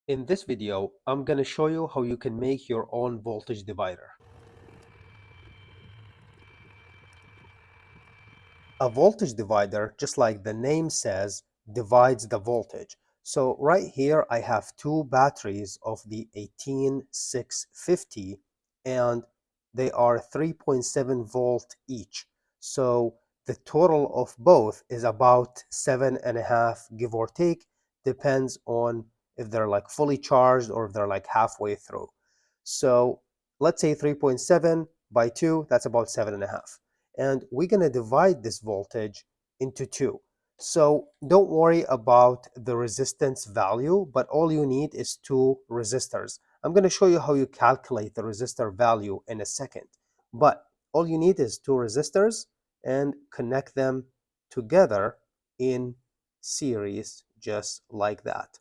In this video, I'm going to show you how you can make your own voltage divider. A voltage divider, just like the name says, divides the voltage. So right here, I have two batteries of the 18650, and they are 3.7 volt each. So the total of both is about 7.5, give or take, depends on if they're like fully charged or if they're like halfway through. So let's say 3.7 by 2, that's about 7.5. And we're going to divide this voltage into two. So don't worry about the resistance value, but all you need is two resistors. I'm going to show you how you calculate the resistor value in a second, but all you need is two resistors and connect them together in series just like that.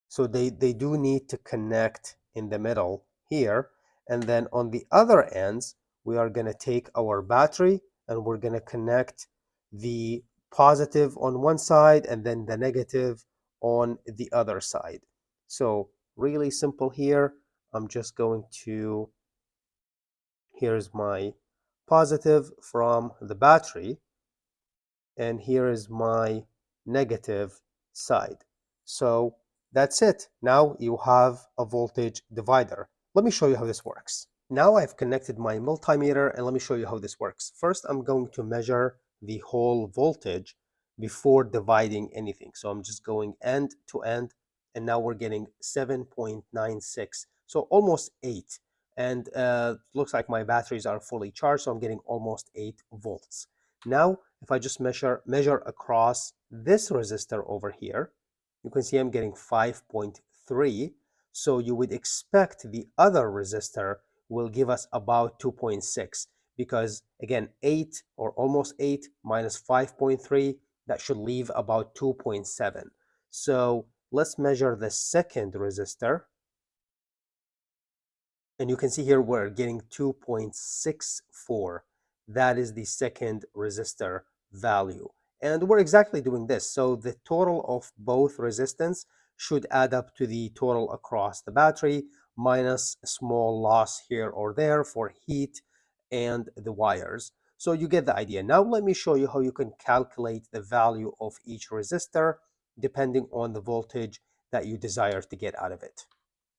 So they do need to connect in the middle here. And then on the other ends, we are going to take our battery and we're going to connect the positive on one side and then the negative on the other side. So really simple here. I'm just going to, here's my positive from the battery, and here is my negative side. So that's it. Now you have a voltage divider. Let me show you how this works. Now I've connected my multimeter and let me show you how this works. First, I'm going to measure the whole voltage before dividing anything. So I'm just going end to end, and now we're getting 7.96, so almost 8. And looks like my batteries are fully charged, so I'm getting almost 8 volts. Now, if I just measure across this resistor over here, you can see I'm getting 5.3. So you would expect the other resistor will give us about 2.6, because again, 8 or almost 8 minus 5.3, that should leave about 2.7. So let's measure the second resistor. And you can see here we're getting 2.64. That is the second resistor value. And we're exactly doing this. So the total of both resistance should add up to the total across the battery minus a small loss here or there for heat and the wires. So you get the idea. Now let me show you how you can calculate the value of each resistor depending on the voltage that you desire to get out of it.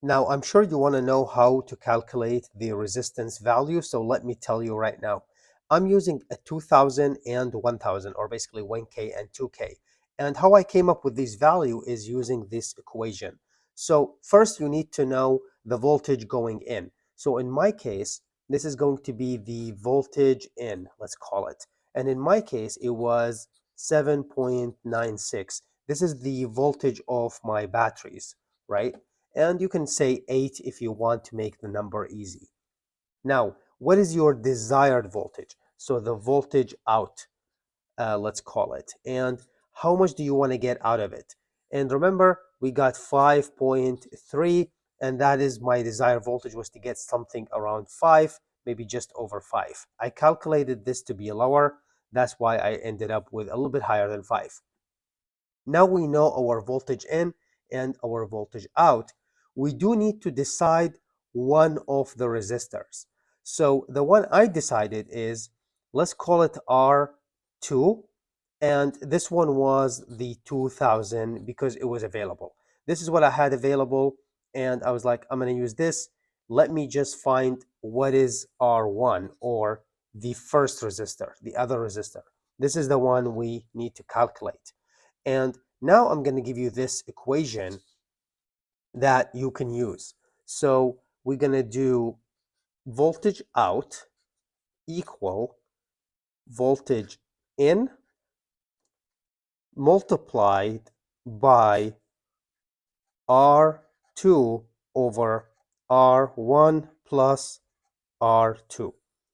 Now, I'm sure you want to know how to calculate the resistance value, so let me tell you right now. I'm using a 2000 and 1000, or basically 1K and 2K. And how I came up with this value is using this equation. So first you need to know the voltage going in. So in my case, this is going to be the voltage in, let's call it. And in my case, it was 7.96. This is the voltage of my batteries, right? And you can say 8 if you want to make the number easy. Now, what is your desired voltage? So the voltage out, let's call it. And how much do you want to get out of it? And remember, we got 5.3, and that is my desired voltage was to get something around 5, maybe just over 5. I calculated this to be lower. That's why I ended up with a little bit higher than 5. Now we know our voltage in and our voltage out. We do need to decide one of the resistors. So the one I decided is, let's call it R2. And this one was the 2000 because it was available. This is what I had available. And I was like, I'm going to use this. Let me just find what is R1, or the first resistor, the other resistor. This is the one we need to calculate. And now I'm going to give you this equation that you can use. So we're going to do voltage out equal voltage in multiplied by R2 over R1 plus R2.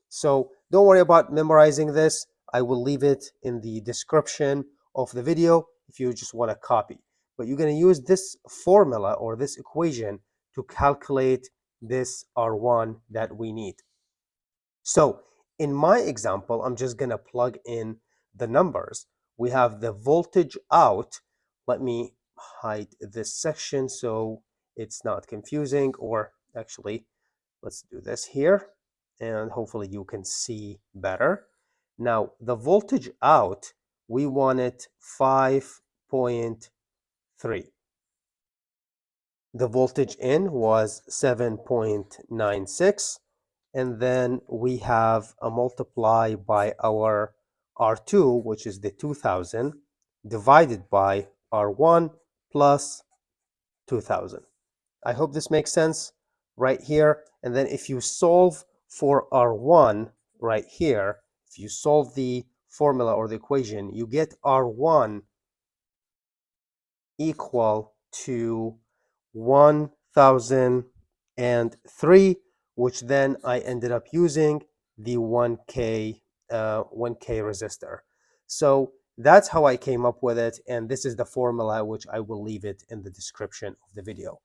So don't worry about memorizing this. I will leave it in the description of the video if you just want to copy. But you're going to use this formula or this equation to calculate this R1 that we need. So in my example, I'm just going to plug in the numbers. We have the voltage out. Let me hide this section so it's not confusing, or actually, let's do this here, and hopefully you can see better. Now, the voltage out, we want it 5.3. The voltage in was 7.96, and then we have a multiply by our R2, which is the 2000, divided by R1 plus 2000. I hope this makes sense right here. And then if you solve for R1 right here, if you solve the formula or the equation, you get R1 equal to 1003, which then I ended up using the 1K resistor. So that's how I came up with it, and this is the formula, which I will leave it in the description of the video.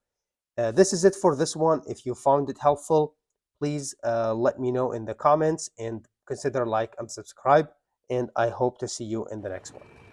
This is it for this one. If you found it helpful, please let me know in the comments, and consider like and subscribe, and I hope to see you in the next one.